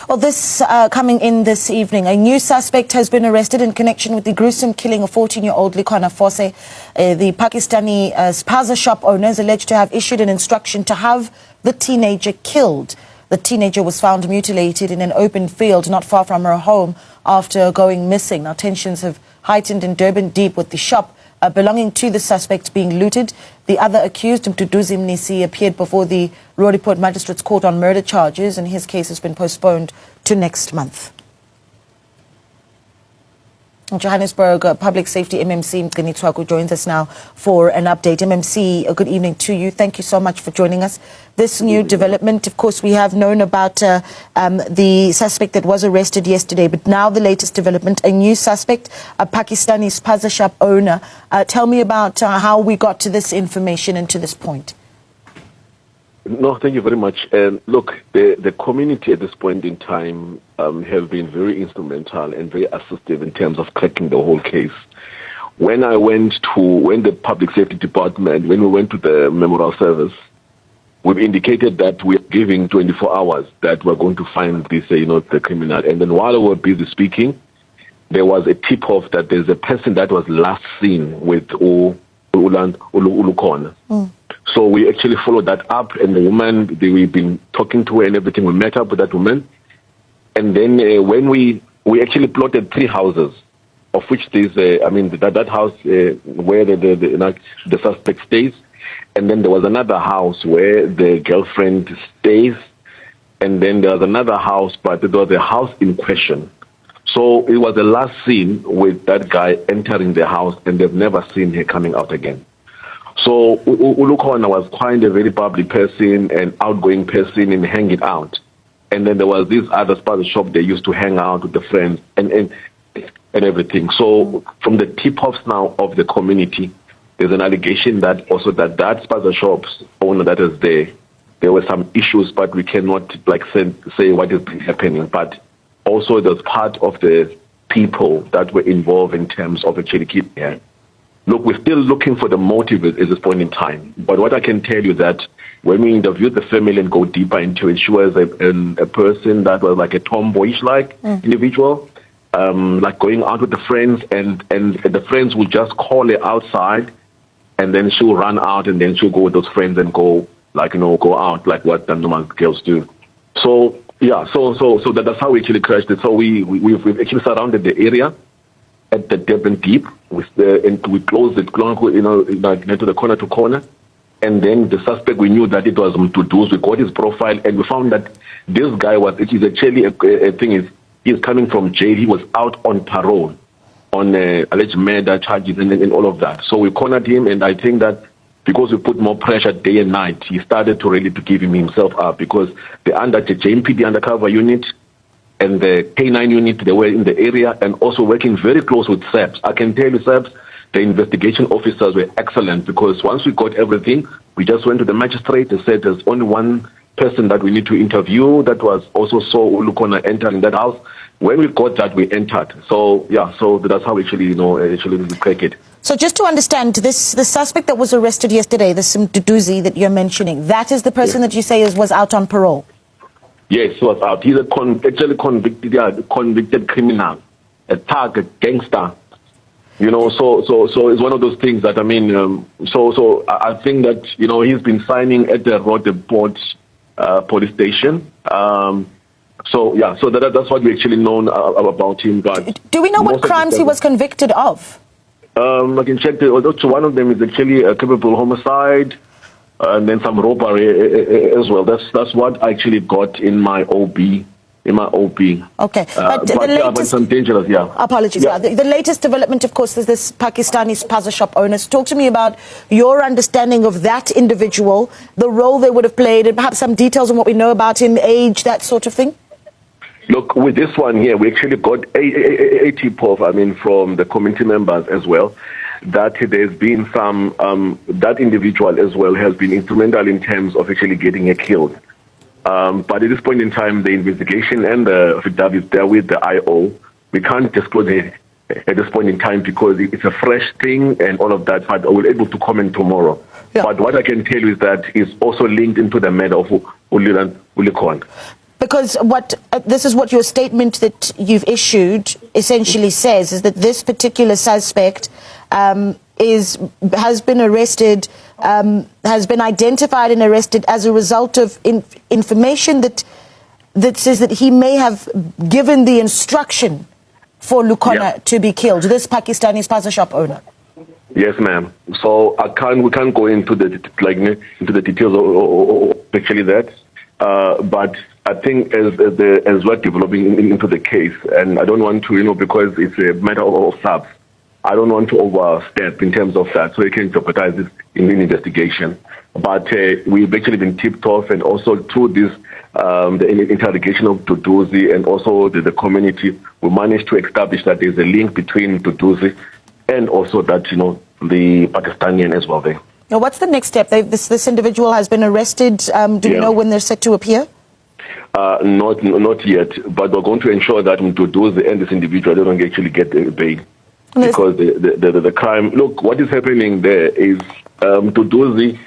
Well, this coming in this evening, a new suspect has been arrested in connection with the gruesome killing of 14-year-old Likhwana Fose. The Pakistani Spaza shop owner is alleged to have issued an instruction to have the teenager killed. The teenager was found mutilated in an open field not far from her home after going missing. Now, tensions have heightened in Durban Deep with the shop belonging to the suspect being looted. The other accused, Mduduzi Mnisi, appeared before the Roodepoort Magistrates Court on murder charges, and his case has been postponed to next month. Johannesburg Public Safety MMC Mgeni Twaku joins us now for an update. MMC, a good evening to you. Thank you so much for joining us. This new development, of course, we have known about the suspect that was arrested yesterday, but now the latest development, a new suspect, a Pakistani Spaza shop owner. Tell me about how we got to this information and to this point. No, thank you very much. Look, the community at this point in time have been very instrumental and very assistive in terms of cracking the whole case. When the public safety department, when we went to the memorial service, we've indicated that we're giving 24 hours that we're going to find this, the criminal. And then while we were busy speaking, there was a tip-off that there's a person that was last seen with Ulukhona. So we actually followed that up, and the woman, we've been talking to her and everything. We met up with that woman. And then when we actually plotted 3 houses, of which there's, that house where the suspect stays. And then there was another house where the girlfriend stays. And then there was another house, but there was a house in question. So it was the last scene with that guy entering the house, and they've never seen her coming out again. So Ulukhona was quite a very bubbly person and outgoing person and hanging out. And then there was this other Spaza shop they used to hang out with the friends and everything. So from the tip-offs now of the community, there's an allegation that also that Spaza shop's owner that is there were some issues, but we cannot say what is happening. But also there's part of the people that were involved in terms of actually keeping her. Look, we're still looking for the motive at this point in time. But what I can tell you that when we interviewed the family and go deeper into it, she was a person that was like a tomboyish-like individual, like going out with the friends, and the friends would just call her outside, and then she'll run out, and then she'll go with those friends and go out like what the normal girls do. So yeah, so that's how we actually crashed it. So we've actually surrounded the area at the Durban Deep, and we closed it, to the corner to corner. And then the suspect, we knew that it was Mduduzi. We got his profile, and we found that this guy he's coming from jail. He was out on parole on alleged murder charges and all of that. So we cornered him, and I think that because we put more pressure day and night, he started to give himself up, because the JMPD undercover unit and the K9 unit, they were in the area and also working very close with SAPS. I can tell you, SAPS, the investigation officers were excellent, because once we got everything, we just went to the magistrate and said there's only one person that we need to interview that was also saw Ulukhona entering that house. When we got that, we entered. So yeah, so that's how we actually crack it. So just to understand, the suspect that was arrested yesterday, this Mduduzi that you're mentioning, that is the person that you say was out on parole? Yes, he was out. He's convicted criminal, a thug, a gangster. So it's one of those things that, so I think that, he's been signing at the Roodepoort police station. So that's what we actually know about him. But do we know what crimes he was convicted of? I can check. Although one of them is actually a culpable homicide, and then some robbery as well. That's what I actually got in my OB. Okay, but the latest, some dangerous, apologies. Yeah. The latest development, of course, is this Pakistani Spaza shop owners. Talk to me about your understanding of that individual, the role they would have played, and perhaps some details on what we know about him, age, that sort of thing. Look, with this one here, we actually got a tip-off, from the community members as well, that there's been some, that individual as well has been instrumental in terms of actually getting her killed. But at this point in time, the investigation and the affidavit is there with the IO. We can't disclose it at this point in time because it's a fresh thing and all of that, but I will be able to comment tomorrow. Yeah. But what I can tell you is that it's also linked into the murder of Ulukhona. Because this is what your statement that you've issued essentially says, is that this particular suspect has been arrested, has been identified and arrested as a result of information that says that he may have given the instruction for Lukona to be killed, this Pakistani Spaza shop owner. Yes, ma'am. So we can't go into the details of actually that. But I think as we're developing into the case, and I don't want to, because it's a matter of subs, I don't want to overstep in terms of that, so you can jeopardize this in the investigation. But we've actually been tipped off, and also through this, the interrogation of Duduzi and also the community, we managed to establish that there's a link between Duduzi and also that, the Pakistani as well there. Now, what's the next step? This individual has been arrested. Do you know when they're set to appear? Not yet, but we're going to ensure that Duduzi and this individual, they don't actually get bail. Because the crime, look, what is happening there is Duduzi,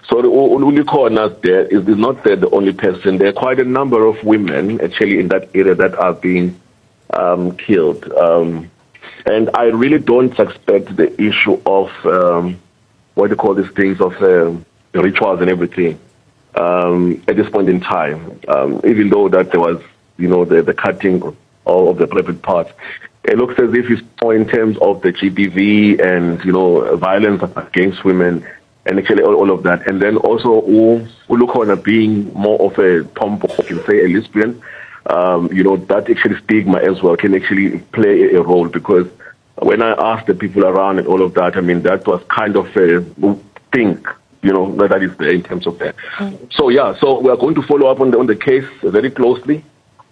so Ulikhona there is not the only person. There are quite a number of women actually in that area that are being killed. And I really don't suspect the issue of, what do you call these things, of rituals and everything at this point in time. Even though that there was, the cutting of the private parts. It looks as if it's more in terms of the GBV and, violence against women and actually all of that. And then also Ulukhona being more of a tomboy, you can say a lesbian, that actually stigma as well can actually play a role, because when I asked the people around and all of that, I mean, that was kind of a thing, that is there in terms of that. So we are going to follow up on the case very closely.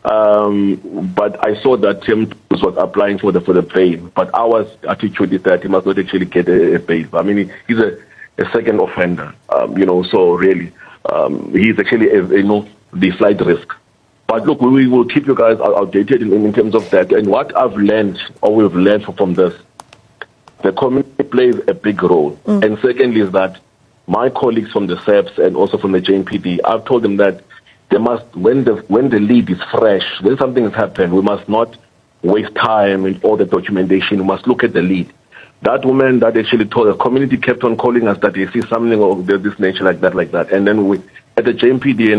But I saw that Tim was applying for the bail, but our attitude is that he must not actually get a bail. I mean, he's a second offender, so really, he's actually, the flight risk. But look, we will keep you guys updated in terms of that. And what I've learned, or we've learned from this, the community plays a big role. And secondly is that my colleagues from the SEPS and also from the JMPD, I've told them that they must, when the lead is fresh, when something has happened, we must not waste time in all the documentation. We must look at the lead. That woman that actually told the community kept on calling us that they see something of this nature, like that. And then we, at the JMPD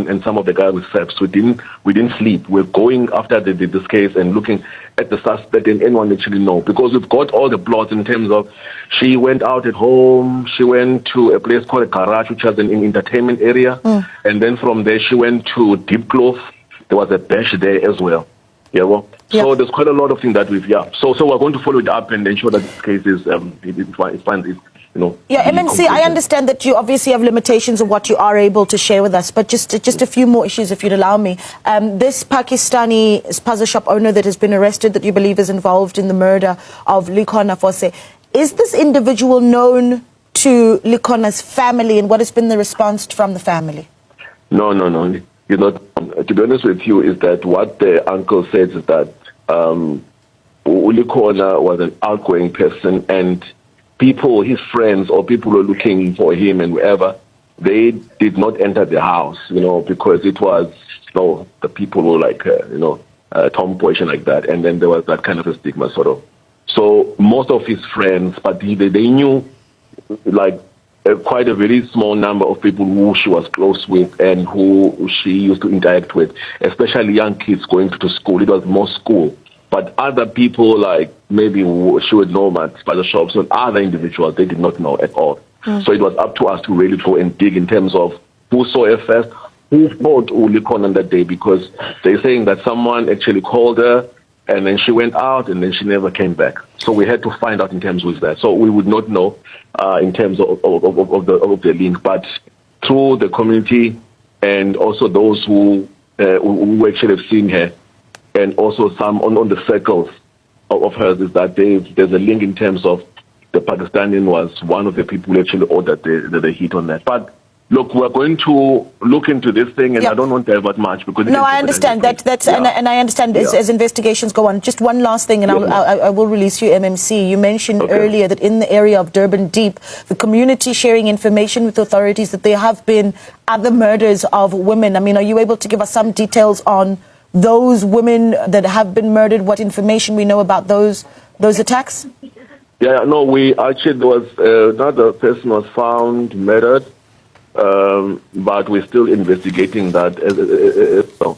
and some of the guys with SEPS, we didn't sleep. We're going after this case and looking at the suspect and anyone actually know, because we've got all the plots in terms of she went out at home, she went to a place called a garage, which has an entertainment area, and then from there she went to Deep Clove. There was a bash there as well. So there's quite a lot of things that we've So we're going to follow it up and ensure that this case is fine. MNC, I understand that you obviously have limitations of what you are able to share with us, but just a few more issues, if you'd allow me. This Pakistani Spaza shop owner that has been arrested, that you believe is involved in the murder of Lukona Fose, is this individual known to Lukona's family, and what has been the response from the family? No. To be honest with you, is that what the uncle says is that Lukona was an outgoing person, and people, his friends or people who are looking for him and wherever, they did not enter the house, because it was, the people were like, tomboyish and like that. And then there was that kind of a stigma, sort of. So most of his friends, but they knew, like, quite a very small number of people who she was close with and who she used to interact with, especially young kids going to school. It was more school. But other people, like maybe she would know at Spaza shops and other individuals, they did not know at all. So it was up to us to really go and dig in terms of who saw her first, who fought Ulikon on that day, because they're saying that someone actually called her and then she went out and then she never came back. So we had to find out in terms of that. So we would not know in terms of the link, but through the community and also those who actually have seen her, and also some on the circles of hers, is that there's a link in terms of the Pakistani was one of the people who actually ordered the hit on that. But Look, we're going to look into this thing, and Yeah. I don't want to have that much because No, I understand that's Yeah. and I understand as investigations go on. Just one last thing, and Yeah. I will release you, MMC. You mentioned Okay. earlier that in the area of Durban Deep, the community sharing information with authorities that there have been other murders of women. I mean, are you able to give us some details on those women that have been murdered? What information we know about those attacks? Yeah, no, we actually, there was another person was found murdered, but we're still investigating that. So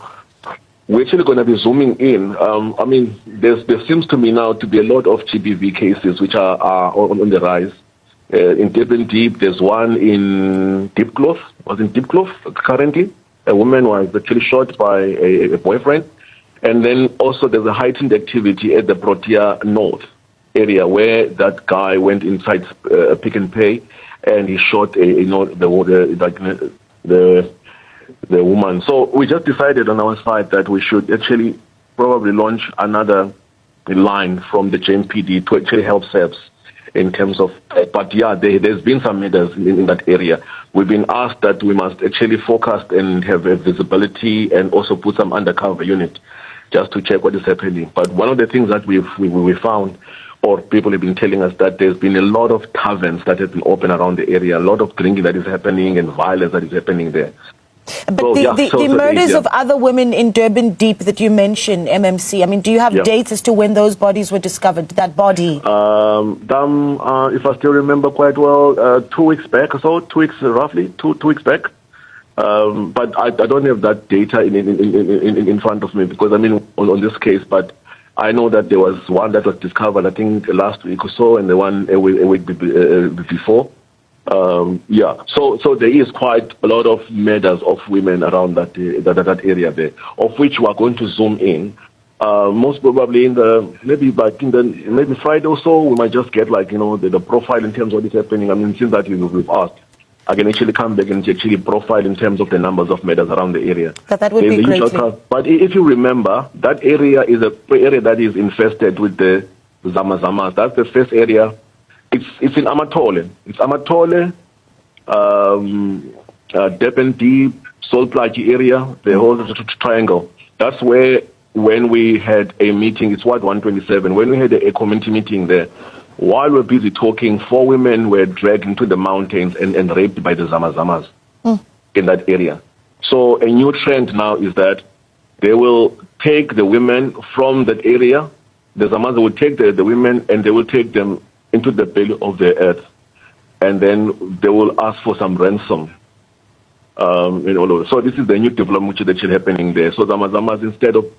we're actually going to be zooming in. I mean, there seems to me now to be a lot of GBV cases which are on the rise. In Durban Deep, there's one in Deepcloth, currently. A woman was actually shot by a boyfriend. And then also there's a heightened activity at the Protea North area where that guy went inside Pick and Pay and he shot the woman. So we just decided on our side that we should actually probably launch another line from the JMPD to actually help SEPs in terms of, but yeah, there's been some murders in that area. We've been asked that we must actually focus and have a visibility and also put some undercover unit just to check what is happening. But one of the things that we found, or people have been telling us, that there's been a lot of taverns that have been open around the area, a lot of drinking that is happening and violence that is happening there. But the murders of other women in Durban Deep that you mentioned, MMC, I mean, do you have dates as to when those bodies were discovered, that body? If I still remember quite well, 2 weeks back or so, 2 weeks roughly, two weeks back. But I don't have that data in front of me because, I mean, on this case, but I know that there was one that was discovered, I think, last week or so, and the one a week before. So there is quite a lot of murders of women around that area there, of which we are going to zoom in. Most probably maybe Friday or so, we might just get the profile in terms of what is happening. I mean, since that we've asked, I can actually come back and actually profile in terms of the numbers of murders around the area. That would be great. But if you remember, that area is an area that is infested with the Zamazamas. That's the first area. It's in Amatole. It's Amatole, Durban Deep, Salt Plaji area, the whole triangle. That's where, when we had a meeting, it's Ward 127, when we had a community meeting there, while we're busy talking, 4 women were dragged into the mountains and raped by the Zamazamas in that area. So a new trend now is that they will take the women from that area, the Zamazamas will take the women and they will take them into the belly of the earth, and then they will ask for some ransom. So this is the new development which is actually happening there. So Zamazamas, instead of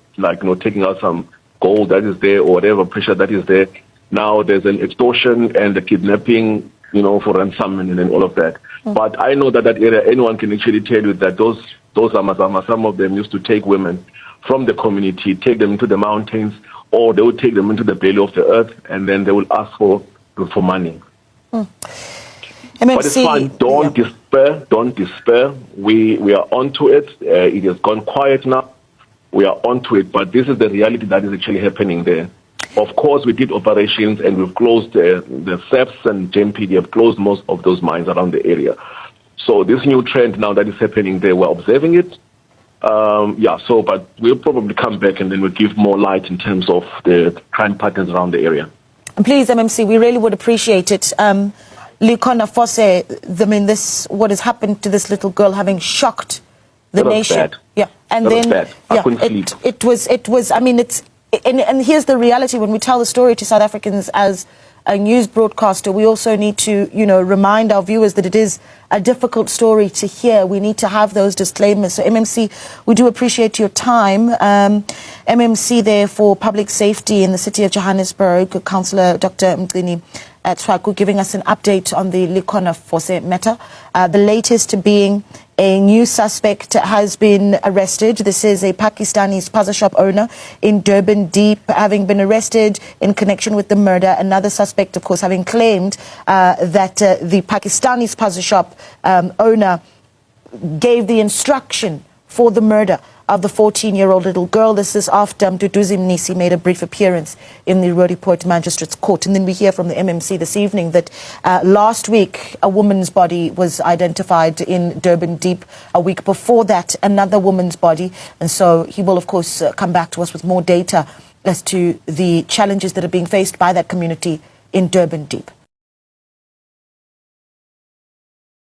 taking out some gold that is there or whatever pressure that is there, now there's an extortion and the kidnapping, for ransom and all of that. But I know that area, anyone can actually tell you that those Zamazamas, some of them used to take women from the community, take them into the mountains, or they would take them into the belly of the earth, and then they will ask for money. MMC, but it's fine. Don't despair. We are onto it. It has gone quiet now. We are onto it, but this is the reality that is actually happening there. Of course, we did operations and we've closed the SEPs and JMPD have closed most of those mines around the area. So this new trend now that is happening there, we're observing it. But we'll probably come back and then we'll give more light in terms of the crime patterns around the area. Please, MMC, we really would appreciate it. Likhona Fose, what has happened to this little girl, having shocked the nation. Bad. Yeah, and that then was bad. I couldn't sleep. It was. I mean, and here's the reality: when we tell the story to South Africans as a news broadcaster, we also need to, remind our viewers that it is a difficult story to hear. We need to have those disclaimers. So, MMC, we do appreciate your time. MMC there for Public Safety in the City of Johannesburg, Councillor Dr. Mgcini Tswaku, giving us an update on the Likhona Fose matter. The latest being a new suspect has been arrested. This is a Pakistani Spaza shop owner in Durban Deep, having been arrested in connection with the murder. Another suspect, of course, having claimed that the Pakistani Spaza shop owner gave the instruction for the murder of the 14-year-old little girl. This is after Mduduzi Mnisi made a brief appearance in the Roodepoort Magistrates Court. And then we hear from the MMC this evening that last week a woman's body was identified in Durban Deep. A week before that, another woman's body. And so he will, of course, come back to us with more data as to the challenges that are being faced by that community in Durban Deep.